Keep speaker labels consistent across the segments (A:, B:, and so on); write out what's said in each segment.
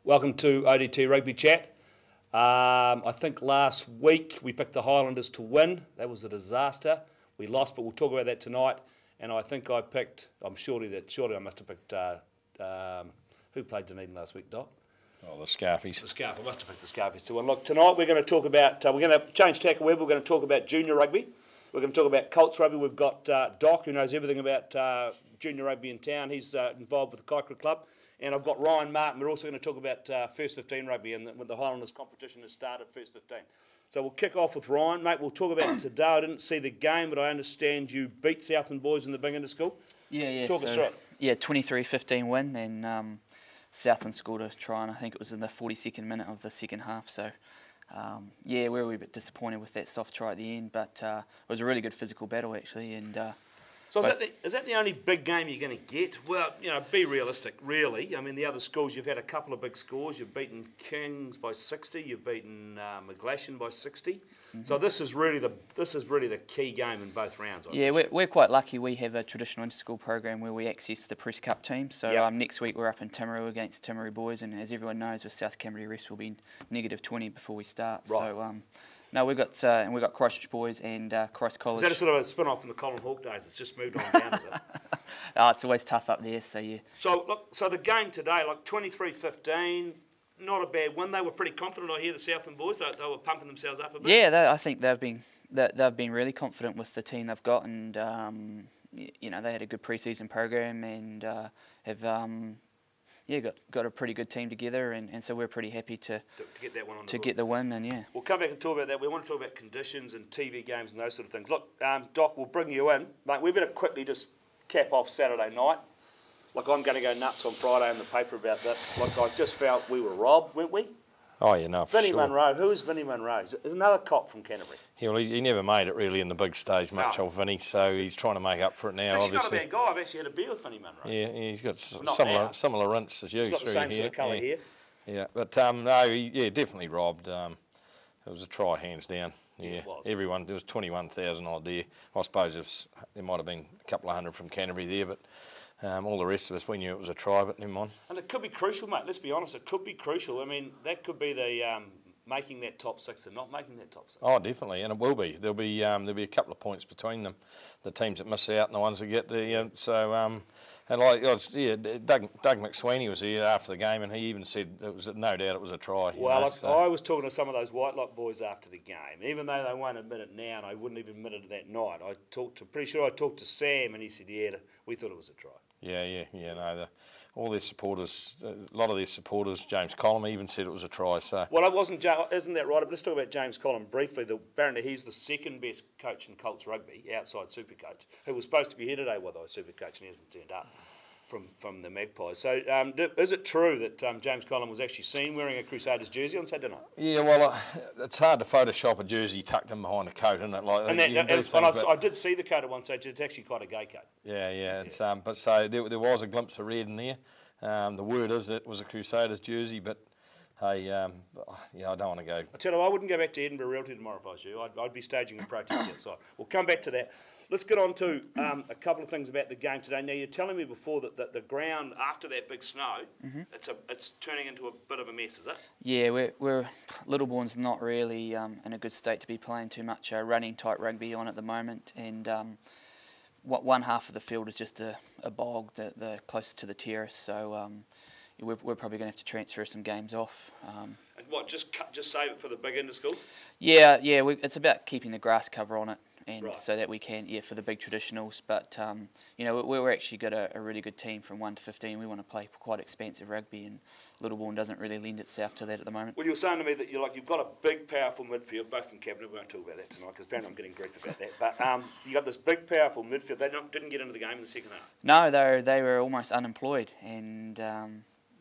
A: Welcome to ODT Rugby Chat. I think last week we picked the Highlanders to win. That was a disaster. We lost, but we'll talk about that tonight. And I think I picked, surely I must have picked, who played Dunedin last week, Doc?
B: Oh, the Scarfies.
A: The Scarf. I must have picked the Scarfies to win. Look, tonight we're going to talk about, we're going to change tack a web. We're going to talk about junior rugby. We're going to talk about Colts rugby. We've got Doc, who knows everything about junior rugby in town. He's involved with the Kaikorai Club. And I've got Ryan Martin. We're also going to talk about First 15 rugby, and when the Highlanders competition has started, First 15. So we'll kick off with Ryan. Mate, we'll talk about today. I didn't see the game, but I understand you beat Southland Boys in the big inter-school.
C: Yeah.
A: Talk us through it.
C: Yeah, 23-15 win, and Southland scored a try, and I think it was in the 42nd minute of the second half. So, yeah, we were a wee bit disappointed with that soft try at the end, but it was a really good physical battle, actually, and...
A: So is that the only big game you're going to get? Well, you know, be realistic, really. I mean, the other schools, you've had a couple of big scores. You've beaten Kings by 60. You've beaten McGlashan by 60. Mm-hmm. So this is really the key game in both rounds.
C: Yeah, we're quite lucky. We have a traditional inter-school program where we access the Press Cup team. So next week we're up in Timaru against Timaru Boys, and as everyone knows, with South Canterbury refs will be -20 before we start. Right. So. No, we've got Christchurch Boys and Christ College.
A: Is that a sort of a spin-off from the Colin Hawke days? It's just moved on down, is it?
C: Oh, it's always tough up there, so yeah.
A: So look, the game today, like 23-15, not a bad win. They were pretty confident. I hear the Southland Boys, they were pumping themselves up a bit.
C: Yeah, I think they've been really confident with the team they've got, and you know, they had a good pre-season program and have. Yeah, got a pretty good team together, and so we're pretty happy to get that one on to get the win, and yeah.
A: We'll come back and talk about that. We want to talk about conditions and TV games and those sort of things. Look, Doc, we'll bring you in. Mate, we better quickly just cap off Saturday night. Like, I'm going to go nuts on Friday in the paper about this. Like, I just felt we were robbed, weren't we?
B: Oh, yeah, no, for
A: Vinny
B: sure.
A: Munro. Who is Vinny Munro? He's another cop from Canterbury.
B: Yeah, well, he never made it really in the big stage much, old Vinny, so he's trying to make up for it now,
A: obviously.
B: Obviously.
A: He's not a bad guy. I've actually had a beer with Vinny Munro.
B: Yeah, he's got similar rints as you.
A: He's got the same sort of colour here.
B: Yeah, but no, definitely robbed. It was a try, hands down. Yeah, everyone, there was 21,000 odd there. I suppose there might have been a couple of hundred from Canterbury there, but all the rest of us, we knew it was a try, but never mind. And
A: it could be crucial, mate. Let's be honest, it could be crucial. I mean, that could be the... making that top six and not making that top six.
B: Oh, definitely, and it will be. There'll be a couple of points between them, the teams that miss out and the ones that get there. And like Doug McSweeney was here after the game, and he even said it was no doubt it was a try.
A: Well, I was talking to some of those Whitelock boys after the game, even though they won't admit it now, and I wouldn't even admit it that night. Pretty sure I talked to Sam, and he said, yeah, we thought it was a try.
B: Yeah. No, all their supporters, a lot of their supporters, James Collum even said it was a try. So.
A: Well, it wasn't. Isn't that right? But let's talk about James Collum briefly. Apparently, he's the second best coach in Colts rugby, outside Super Coach, who was supposed to be here today, by the way, Super Coach, and he hasn't turned up from the Magpies. So, is it true that James Collum was actually seen wearing a Crusaders jersey on Saturday night?
B: Yeah, well, it's hard to Photoshop a jersey tucked in behind a coat, isn't it? Like,
A: I did see the coat at one stage. It's actually quite a gay coat.
B: Yeah. It's but so there was a glimpse of red in there. The word is it was a Crusaders jersey, but hey, I don't want to go.
A: I tell you, I wouldn't go back to Edinburgh Realty tomorrow if I was you. I'd be staging a protest outside. We'll come back to that. Let's get on to a couple of things about the game today. Now, you're telling me before that the ground after that big snow, it's turning into a bit of a mess, is it?
C: Yeah, we're Littlebourne's not really in a good state to be playing too much running type rugby on at the moment, and one half of the field is just a bog, the closest to the terrace. So we're probably going to have to transfer some games off.
A: And what? Just save it for the big inter-schools?
C: Yeah. It's about keeping the grass cover on it. And so that we can, for the big traditionals. But, we're actually got a really good team from 1 to 15. We want to play quite expansive rugby, and Littlebourne doesn't really lend itself to that at the moment.
A: Well, you were saying to me that you've got a big, powerful midfield, both from Cabinet. We won't talk about that tonight because apparently I'm getting grief about that. But you got this big, powerful midfield. They didn't get into the game in the second half.
C: No, they were almost unemployed, and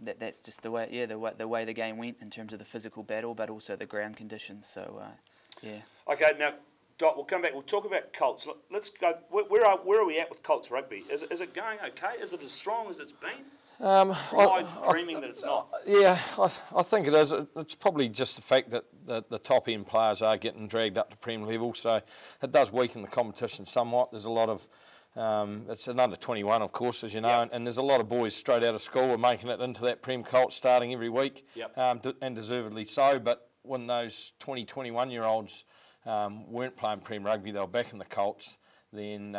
C: that's just the way the game went in terms of the physical battle, but also the ground conditions. So, yeah.
A: Okay, now. Doc, we'll come back. We'll talk about Colts. Let's go. Where are we at with Colts rugby? Is it going okay? Is it as strong as it's been? Am I dreaming that it's not?
B: Yeah, I think it is. It's probably just the fact that the top end players are getting dragged up to Prem level, so it does weaken the competition somewhat. There's a lot of It's another 21, of course, as you know,
A: Yep.
B: and there's a lot of boys straight out of school are making it into that Prem Colt starting every week,
A: Yep.
B: And deservedly so. But when those 20, 21-year-olds weren't playing Prem rugby, they were back in the Colts, then,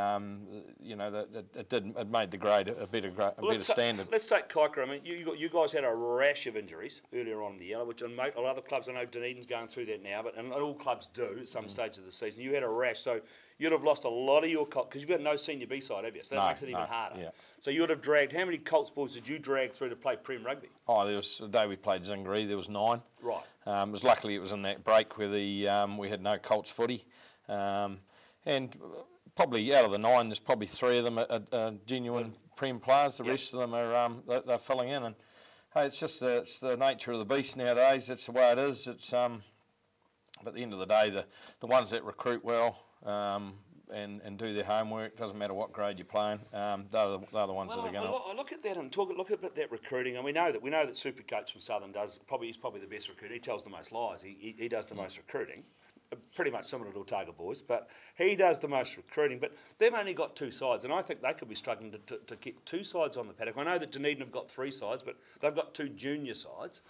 B: you know, it made the grade a better standard.
A: Let's take Kaikorai. I mean, you guys had a rash of injuries earlier on in the year, which a lot of other clubs, I know Dunedin's going through that now, and all clubs do at some stage of the season. You had a rash, so you'd have lost a lot of your Colts, because you've got no senior B side, have you? So that makes it even harder.
B: Yeah.
A: So you would have dragged, how many Colts boys did you drag through to play Prem rugby?
B: Oh, there was the day we played Zingaree, there was 9.
A: Right.
B: Luckily it was in that break where we had no Colts footy, and probably out of the 9, there's probably 3 of them are genuine Prem players. The rest of them are they're filling in, and hey, it's just it's the nature of the beast nowadays. That's the way it is. It's but at the end of the day, the ones that recruit well and do their homework, doesn't matter what grade you're playing, they're the ones that are going to.
A: I look at that and look at that recruiting, and we know that Supercoach from Southern he's probably the best recruiter. He tells the most lies. He does the most recruiting. Pretty much similar to Otago Boys, but he does the most recruiting. But they've only got 2 sides, and I think they could be struggling to get 2 sides on the paddock. I know that Dunedin have got 3 sides, but they've got 2 junior sides.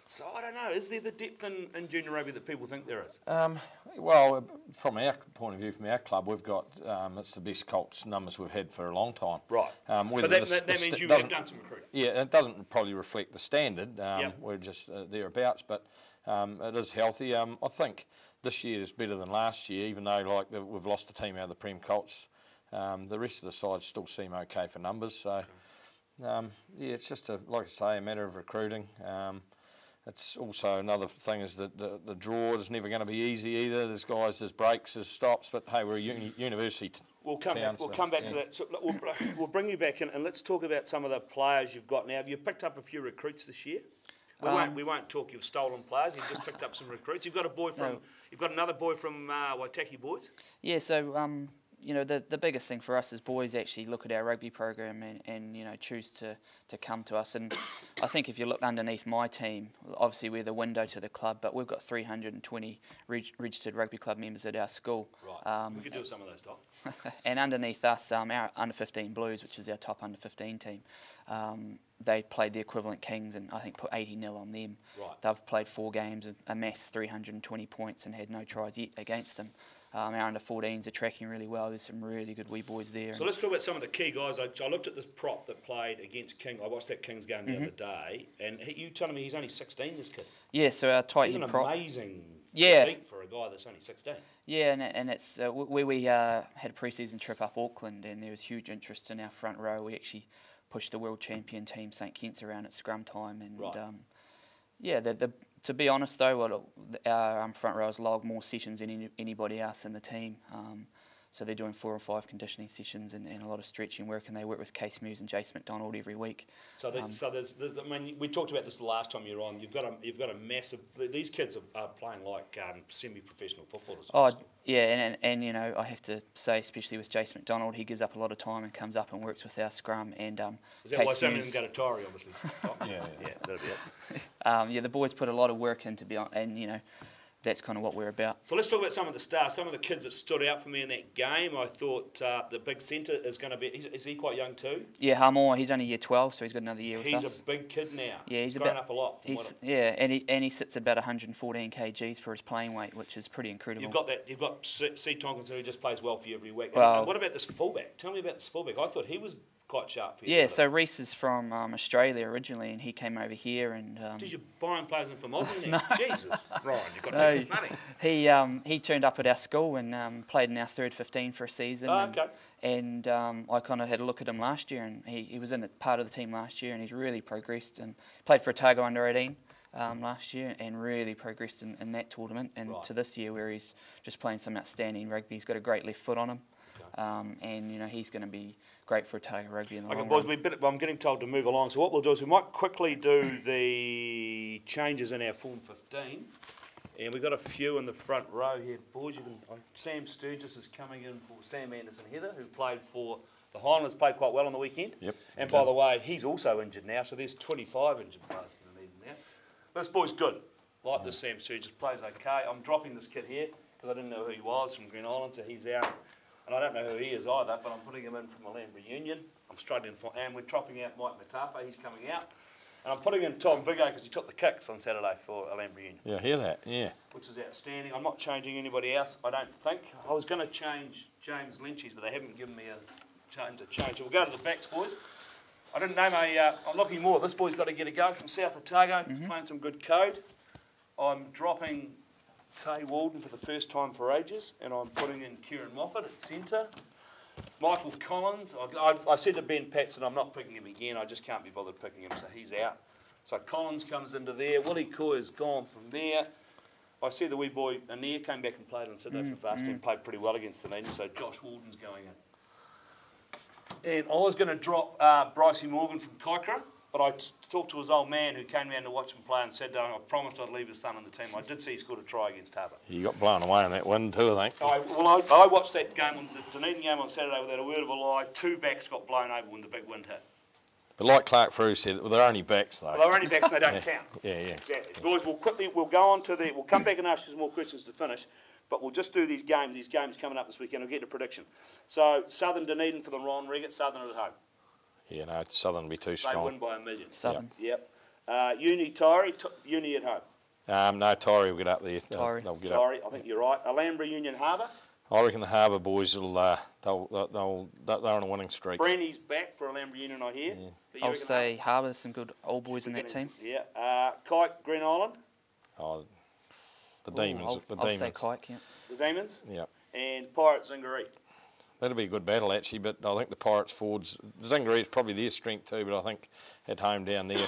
A: So I don't know, is there the depth in junior rugby that people think there is?
B: Well, from our point of view, from our club, we've got, it's the best Colts numbers we've had for a long time.
A: Right. But that means you have done some recruiting.
B: Yeah, it doesn't probably reflect the standard. We're just thereabouts, but it is healthy. I think this year is better than last year, even though we've lost a team out of the Prem Colts. The rest of the sides still seem okay for numbers. So, it's just, like I say, a matter of recruiting. It's also another thing is that the draw is never going to be easy either. There's breaks, there's stops, but hey, we're a university
A: We'll come back to that. So we'll bring you back in, and let's talk about some of the players you've got now. Have you picked up a few recruits this year? We won't talk you've stolen players. You've just picked up some recruits. You've got another boy from Otago Boys.
C: Yeah, so you know, the biggest thing for us as boys actually look at our rugby program and you know, choose to come to us. And I think if you look underneath my team, obviously we're the window to the club, but we've got 320 registered rugby club members at our school.
A: Right. We could do some of those, Doc.
C: And underneath us, our under-15 Blues, which is our top under-15 team, they played the equivalent Kings and I think put 80-0 on them.
A: Right.
C: They've played 4 games and amassed 320 points and had no tries yet against them. Our under-14s are tracking really well. There's some really good wee boys there.
A: So let's talk about some of the key guys. I looked at this prop that played against King. I watched that Kings game the other day, and you telling me he's only 16, this kid?
C: Yeah, so our tight
A: head prop. He's an amazing physique for a guy that's only 16.
C: Yeah, and it's where we had a pre-season trip up Auckland, and there was huge interest in our front row. We actually pushed the world champion team, St Kitts, around at scrum time, and yeah, to be honest though, our front rowers logged more sessions than anybody else in the team. So they're doing 4 or 5 conditioning sessions and a lot of stretching work, and they work with Case Muse and Jace McDonald every week.
A: So, there's I mean, we talked about this the last time you were on. You've got a massive. These kids are playing like semi-professional footballers.
C: Oh, yeah, and you know, I have to say, especially with Jace McDonald, he gives up a lot of time and comes up and works with our scrum. And
A: is that why some of them go to Tory, obviously?
B: yeah,
A: that'll be it.
C: Yeah, the boys put a lot of work in, to be honest, and you know, that's kind of what we're about.
A: So let's talk about some of the stars, some of the kids that stood out for me in that game. I thought the big centre is going to be. Is he quite young too?
C: Yeah, Harmore. He's only year 12, so he's got another year with us.
A: He's a big kid now.
C: Yeah, he's
A: grown up a lot.
C: And he sits about 114 kgs for his playing weight, which is pretty incredible.
A: You've got that. You've got C. Tonkinson, who just plays well for you every week.
C: Well,
A: and what about this fullback? Tell me about this fullback. I thought he was quite sharp for you.
C: Yeah, so Reese is from Australia originally, and he came over here and.
A: Did you buy him players in from Aussie now?
C: No.
A: Jesus, Ryan, you've got too much money.
C: He turned up at our school and played in our third 15 for a season.
A: Oh, okay.
C: And I kind of had a look at him last year, and he was in the part of the team last year, and he's really progressed and played for Otago under 18 last year, and really progressed in that tournament. And to this year, where he's just playing some outstanding rugby. He's got a great left foot on him, and you know, he's going to be great for Otago rugby in the long
A: boys,
C: run.
A: I'm getting told to move along. So what we'll do is we might quickly do the changes in our Form 15. And we've got a few in the front row here. Boys, Sam Sturgis is coming in for Sam Anderson-Heather, who played for the Highlanders, played quite well on the weekend.
B: Yep.
A: And by the way, he's also injured now, so there's 25 injured players for the Dunedin now. But this boy's good. Like this Sam Sturgis, plays okay. I'm dropping this kid here because I didn't know who he was from Green Island, so he's out. And I don't know who he is either, but I'm putting him in from Alhambra Union. I'm struggling for, and we're dropping out Mike Matafa, he's coming out. And I'm putting in Tom Vigo because he took the kicks on Saturday for Alhambra Union.
B: Yeah, I hear that, yeah.
A: Which is outstanding. I'm not changing anybody else, I don't think. I was going to change James Lynch's, but they haven't given me a change to change. So we'll go to the backs, boys. I didn't name I'm looking more. This boy's got to get a go from South Otago. He's playing some good code. I'm dropping Tay Walden for the first time for ages, and I'm putting in Kieran Moffat at centre. Michael Collins, I said to Ben Patson, I'm not picking him again, I just can't be bothered picking him, so he's out. So Collins comes into there, Willie Coy's gone from there. I see the wee boy Anir came back and played on Sydney for varsity and played pretty well against the Dunedin, so Josh Walden's going in. And I was going to drop Brycey Morgan from Kaikorai, but I talked to his old man who came round to watch him play and said, I promised I'd leave his son in the team. I did see he scored a try against Harbour.
B: You got blown away in that win too, I think.
A: I watched that game, the Dunedin game on Saturday without a word of a lie. 2 backs got blown over when the big wind hit.
B: But like Clark Frew said, well, they're only backs though.
A: Well, they're only backs and they don't count.
B: Yeah.
A: Exactly. Boys, we'll go on to we'll come back and ask you some more questions to finish, but we'll just do these games coming up this weekend. I'll get to prediction. So, Southern Dunedin for the Ron Reggett, Southern at home.
B: Yeah, no, Southern will be too strong.
A: They win by 1 million.
C: Southern.
A: Yep. Uni Tyree, Uni at home.
B: No, Tyree will get up there.
C: Tyree.
B: They'll get
A: Tyree,
B: up.
A: I think you're right. Alhambra Union Harbour.
B: I reckon the Harbour boys will. They're on a winning streak.
A: Brandy's back for Alhambra Union, I hear.
B: Yeah.
C: I'll say Harbour, some good old boys in that team.
A: Yeah. Kite, Green Island.
B: Oh, the Demons.
C: I'll say Kite, yeah.
A: The Demons.
B: Yeah.
A: And Pirates Zingaree.
B: That'll be a good battle actually, but I think the Pirates forwards, Zingaree's probably their strength too, but I think at home down there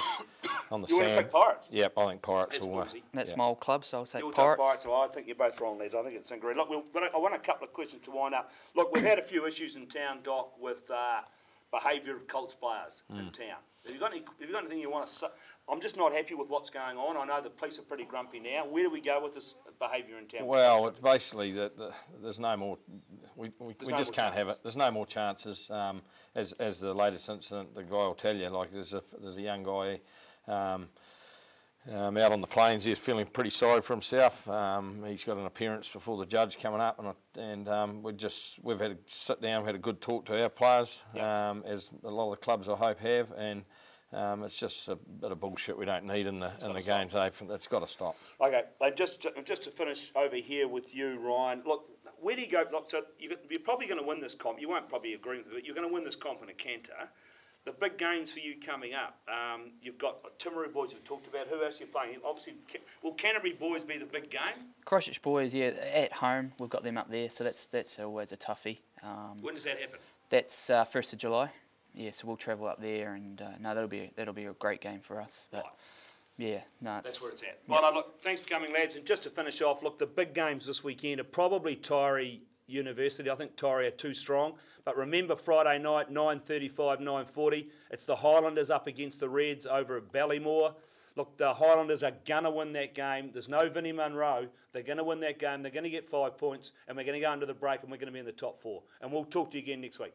B: on the
A: You
B: sand.
A: want to pick Pirates?
B: Yep, I think Pirates
A: That's
B: will.
C: That's my old club, so I'll say
A: You'll
C: Pirates.
A: take Pirates. Well, I think you're both wrong, lads. I think it's Zingaree. Look, I want a couple of questions to wind up. Look, we've had a few issues in town, Doc, with behaviour of Colts players in town. Have you got anything you want to say? I'm just not happy with what's going on. I know the police are pretty grumpy now. Where do we go with this behaviour in town?
B: Well, it's basically that there's no more. We just can't have it. There's no more chances. As the latest incident, the guy will tell you. Like there's a young guy out on the plains. He's feeling pretty sorry for himself. He's got an appearance before the judge coming up, and we've had to sit down. We had a good talk to our players, as a lot of the clubs I hope have, and. It's just a bit of bullshit we don't need in the game today. That's got to stop.
A: Okay, just to finish over here with you, Ryan. Look, where do you go? Look, so you're probably going to win this comp. You won't probably agree with it, but you're going to win this comp in a canter. The big games for you coming up. You've got Timaru boys we've talked about. Who else are you playing? Obviously, will Canterbury boys be the big game?
C: Christchurch boys, yeah, at home. We've got them up there, so that's always a toughie.
A: When does that happen?
C: That's 1st of July. Yeah, so we'll travel up there, and no, that'll be a great game for us. But
A: right.
C: Yeah, no,
A: that's where it's at. Well, no, look, thanks for coming, lads. And just to finish off, look, the big games this weekend are probably Tyree University. I think Tyree are too strong. But remember, Friday night, 9:35, 9:40, it's the Highlanders up against the Reds over at Ballymore. Look, the Highlanders are going to win that game. There's no Vinnie Munro. They're going to win that game. They're going to get 5 points, and we're going to go into the break, and we're going to be in the top 4. And we'll talk to you again next week.